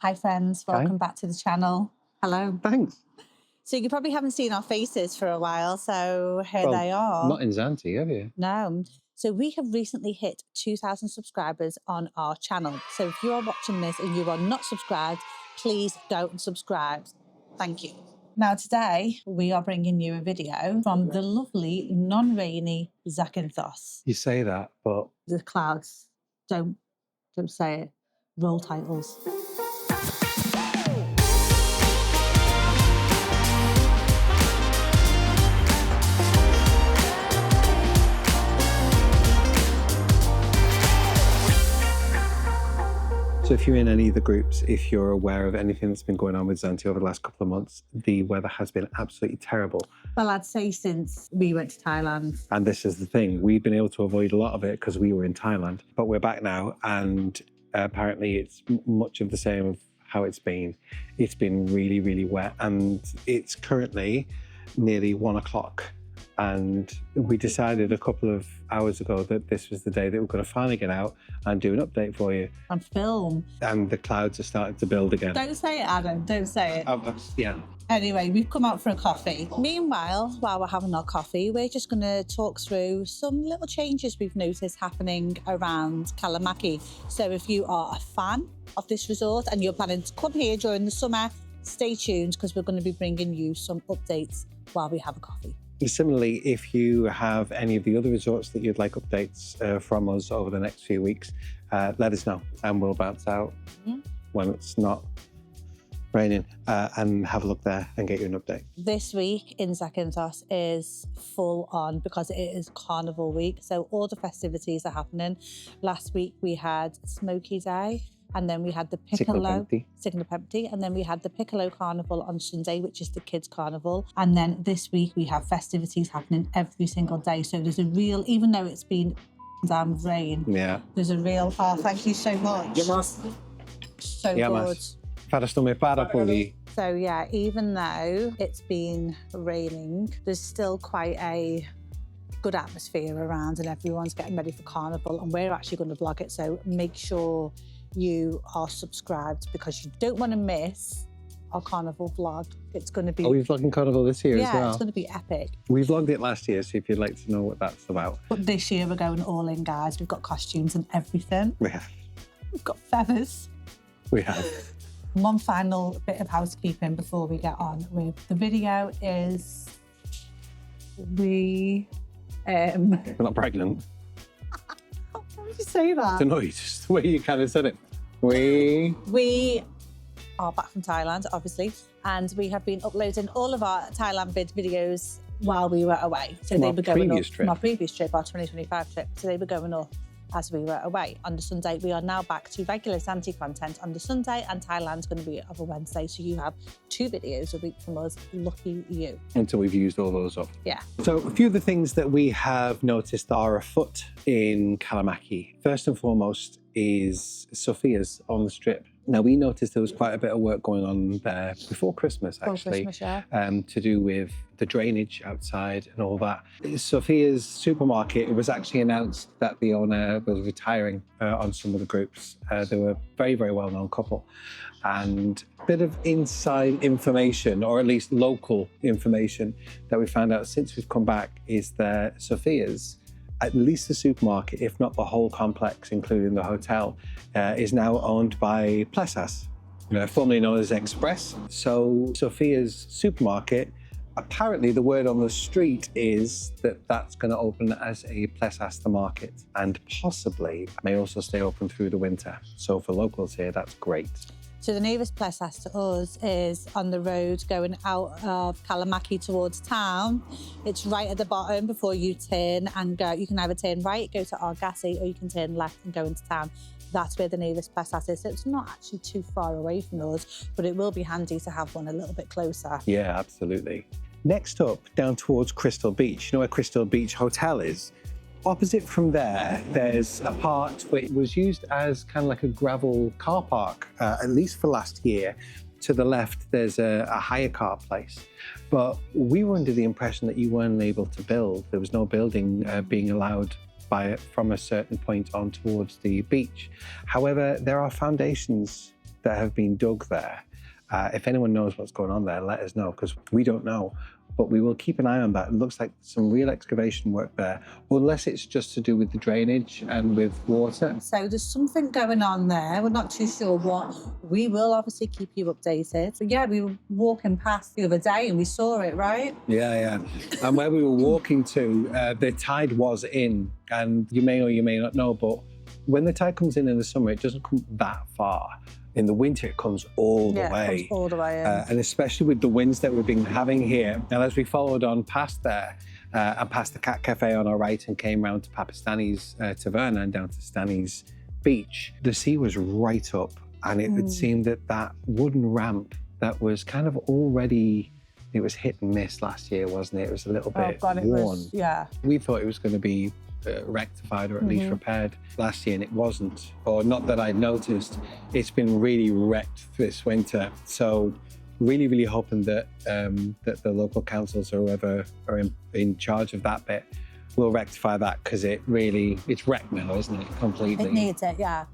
Hi friends, welcome back to the channel. Hello. Thanks. So you probably haven't seen our faces for a while, so here they are. Not in Zante, have you? No. So we have recently hit 2,000 subscribers on our channel. So if you are watching this and you are not subscribed, please go and subscribe. Thank you. Now today, we are bringing you a video from the lovely, non-rainy Zakynthos. You say that, but... The clouds, don't say it. Roll titles. So if you're in any of the groups, if you're aware of anything that's been going on with Zante over the last couple of months, the weather has been absolutely terrible. Well, I'd say since we went to Thailand. And this is the thing, we've been able to avoid a lot of it because we were in Thailand, but we're back now and apparently it's much of the same of how it's been. It's been really, really wet and it's currently nearly 1 o'clock. And we decided a couple of hours ago that this was the day that we're going to finally get out and do an update for you. And film. And the clouds are starting to build again. Don't say it, Adam. Don't say it. Yeah. Anyway, we've come out for a coffee. Meanwhile, while we're having our coffee, we're just going to talk through some little changes we've noticed happening around Kalamaki. So if you are a fan of this resort and you're planning to come here during the summer, stay tuned because we're going to be bringing you some updates while we have a coffee. Similarly, if you have any of the other resorts that you'd like updates from us over the next few weeks, let us know and we'll bounce out when it's not raining and have a look there and get you an update. This week in Zakynthos is full on because it is Carnival week. So all the festivities are happening. Last week we had Smoky Day. And then we had the Piccolo, and then we had the Piccolo Carnival on Sunday, which is the kids' carnival. And then this week we have festivities happening every single day. So there's a real, even though it's been damn rain, there's a real, thank you so much. So good. So yeah, even though it's been raining, there's still quite a good atmosphere around and everyone's getting ready for Carnival and we're actually going to vlog it. So make sure you are subscribed because you don't want to miss our Carnival vlog. It's going to be... Oh, we're vlogging Carnival this year as well? Yeah, it's going to be epic. We vlogged it last year, so if you'd like to know what that's about. But this year we're going all in, guys. We've got costumes and everything. We have. We've got feathers. We have. One final bit of housekeeping before we get on with the video is we're not pregnant. Why would you say that? I don't know, just the way you kind of said it. We are back from Thailand, obviously, and we have been uploading all of our Thailand videos while we were away. So they were going up from our previous trip, our 2025 trip. So they were going up as we were away. On the Sunday, we are now back to regular Zante content on the Sunday, and Thailand's going to be of a Wednesday. So you have 2 videos a week from us. Lucky you. Until we've used all those up. Yeah. So a few of the things that we have noticed that are afoot in Kalamaki. First and foremost is Sophia's on the strip. Now, we noticed there was quite a bit of work going on there before Christmas, actually, to do with the drainage outside and all that. Sophia's supermarket, it was actually announced that the owner was retiring on some of the groups. They were a very, very well-known couple. And a bit of inside information, or at least local information, that we found out since we've come back is that Sophia's, at least the supermarket, if not the whole complex, including the hotel, is now owned by Plesas, formerly known as Express. So Sophia's supermarket, apparently the word on the street is that that's going to open as a Plesas the market and possibly may also stay open through the winter. So for locals here, that's great. So the nearest Plesas to us is on the road going out of Kalamaki towards town. It's right at the bottom before you turn and go. You can either turn right, go to Argasi, or you can turn left and go into town. That's where the nearest Plesas is. So it's not actually too far away from us, but it will be handy to have one a little bit closer. Yeah, absolutely. Next up, down towards Crystal Beach. You know where Crystal Beach Hotel is? Opposite from there, there's a part which was used as kind of like a gravel car park, at least for last year. To the left, there's a hire car place. But we were under the impression that you weren't able to build. There was no building being allowed from a certain point on towards the beach. However, there are foundations that have been dug there. If anyone knows what's going on there, let us know, because we don't know. But we will keep an eye on that. It looks like some real excavation work there, unless it's just to do with the drainage and with water. So there's something going on there. We're not too sure what. We will obviously keep you updated. So yeah, we were walking past the other day and we saw it, right? Yeah. And where we were walking to, the tide was in, and you may or you may not know, but when the tide comes in the summer, it doesn't come that far. In the winter, it comes all the way. Yeah, it comes all the way in. And especially with the winds that we've been having here. And as we followed on past there, and past the Cat Cafe on our right and came round to Papastani's Taverna and down to Stani's beach, the sea was right up. And it would seem that that wooden ramp that was kind of already, it was hit and miss last year, wasn't it? It was a little bit worn. Yeah. We thought it was going to be rectified or at least repaired last year, and it wasn't, or not that I noticed. It's been really wrecked this winter. So really hoping that that the local councils or whoever are in charge of that bit will rectify that, because it's wrecked now, isn't it? Completely. It needs it, yeah.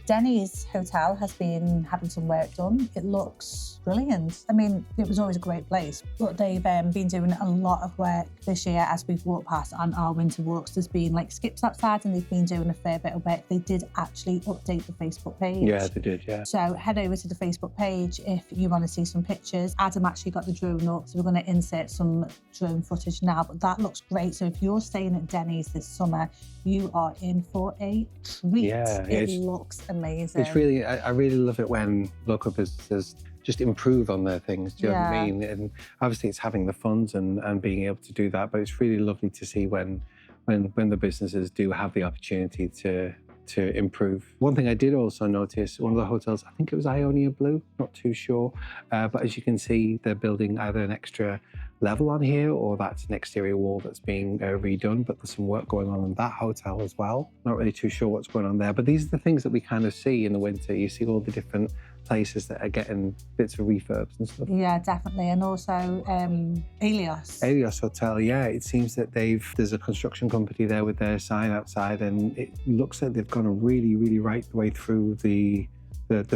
Denny's hotel has been having some work done. It looks brilliant. I mean, it was always a great place, but they've been doing a lot of work this year as we've walked past on our winter walks. There's been like skips outside and they've been doing a fair bit of work. They did actually update the Facebook page. Yeah, they did, yeah. So head over to the Facebook page if you want to see some pictures. Adam actually got the drone up, so we're going to insert some drone footage now, but that looks great. So if you're staying at Denny's this summer, you are in for a treat. Yeah, it looks amazing. It's really, I really love it when local businesses just improve on their things, do you know what I mean? And obviously it's having the funds and being able to do that, but it's really lovely to see when the businesses do have the opportunity to improve. One thing I did also notice, one of the hotels, I think it was Ionia Blue, not too sure, but as you can see, they're building either an extra level on here or that's an exterior wall that's being redone, but there's some work going on in that hotel as well. Not really too sure what's going on there, but these are the things that we kind of see in the winter. You see all the different places that are getting bits of refurbs and stuff. Yeah, definitely. And also Elios Hotel, yeah. It seems that there's a construction company there with their sign outside, and it looks like they've gone really right the way through the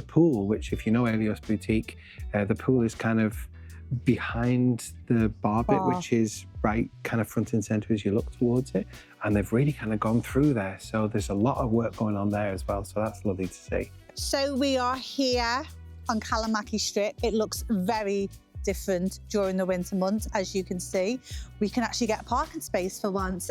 pool, which, if you know Elios Boutique, the pool is kind of behind the bar bit, which is right kind of front and center as you look towards it, and they've really kind of gone through there, so there's a lot of work going on there as well, so that's lovely to see. So we are here on Kalamaki Strip. It looks very different during the winter months, as you can see. We can actually get a parking space for once.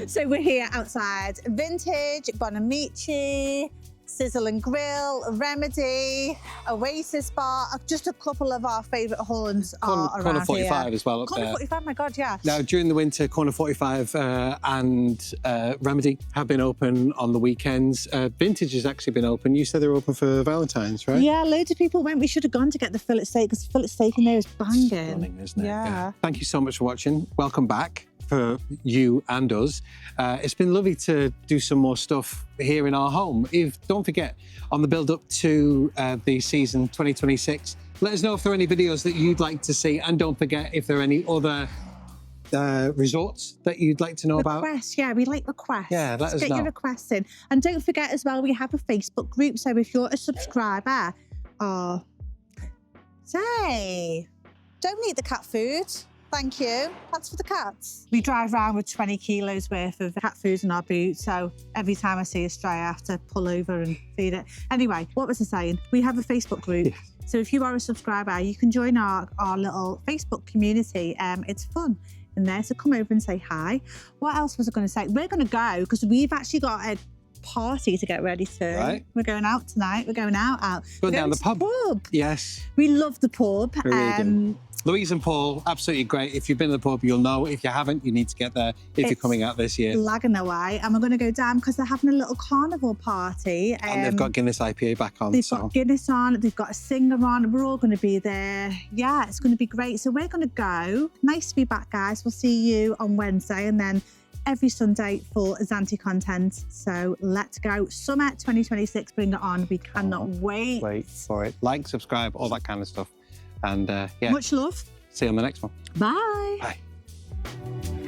So we're here outside Vintage, Bonamici, Sizzle and Grill, Remedy, Oasis Bar, just a couple of our favourite haunts are around Corner 45 here. as well up Corner there. 45, my God, yeah. Now, during the winter, Corner 45 and Remedy have been open on the weekends. Vintage has actually been open. You said they were open for Valentine's, right? Yeah, loads of people went. We should have gone to get the fillet steak, because fillet steak in there is banging. Stunning, isn't it? Yeah. Thank you so much for watching. Welcome back for you and us. It's been lovely to do some more stuff here in our home. Don't forget, on the build-up to the season 2026, let us know if there are any videos that you'd like to see, and don't forget if there are any other resorts that you'd like to know about. Requests, yeah, we like requests. Yeah, let us get know. your requests in. And don't forget as well, we have a Facebook group, so if you're a subscriber, don't eat the cat food. Thank you. That's for the cats. We drive around with 20 kilos worth of cat food in our boot, so every time I see a stray, I have to pull over and feed it. Anyway, what was I saying? We have a Facebook group. Yes. So if you are a subscriber, you can join our little Facebook community. It's fun in there, so come over and say hi. What else was I going to say? We're going to go, because we've actually got a party to get ready to. Right. We're going out tonight. We're going out. Going down the pub. Pub. Yes. We love the pub. We really do. Louise and Paul, absolutely great. If you've been to the pub, you'll know. If you haven't, you need to get there if you're coming out this year. Lagging away. And we're going to go down because they're having a little carnival party. And they've got Guinness IPA back on. They've got Guinness on. They've got a singer on. We're all going to be there. Yeah, it's going to be great. So we're going to go. Nice to be back, guys. We'll see you on Wednesday, and then every Sunday for Zante content. So let's go. Summer 2026, bring it on. We cannot wait. Wait for it. Like, subscribe, all that kind of stuff. And yeah. Much love. See you on the next one. Bye. Bye.